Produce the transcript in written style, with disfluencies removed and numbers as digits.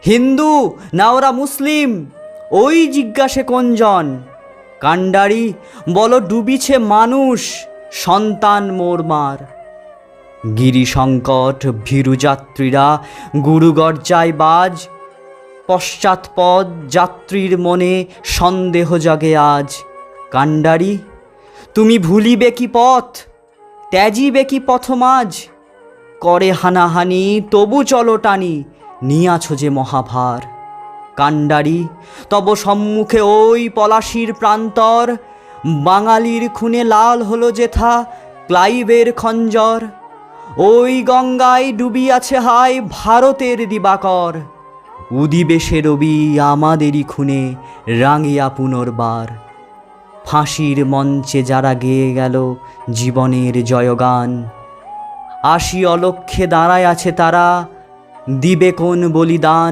হিন্দু না ওরা মুসলিম, ওই জিজ্ঞাসে কোনজন? কাণ্ডারি বলো ডুবিছে মানুষ, সন্তান মোরমার। গিরিসংকট ভীরুযাত্রীরা গুরুগর্জায় বাজ, পশ্চাৎপদ যাত্রীর মনে সন্দেহ জাগে আজ। কাণ্ডারি তুমি ভুলিবে কি পথ, ত্যাজিবে কি পথমাজ? করে হানাহানি তবু চলো টানি, নিয়াছো যে মহাভার। কাণ্ডারি তব সম্মুখে ওই পলাশির প্রান্তর, বাঙালির খুনে লাল হলো যেথা ক্লাইভের খঞ্জর। ওই গঙ্গায় ডুবিয়াছে হায় ভারতের দিবাকর, উদিবে সে রবি আমাদেরই খুনে রাঙিয়া পুনর্বার। ফাঁসির মঞ্চে যারা গেয়ে গেল জীবনের জয়গান, আসি অলক্ষ্যে দাঁড়ায় আছে তারা, দিবে কোন বলিদান?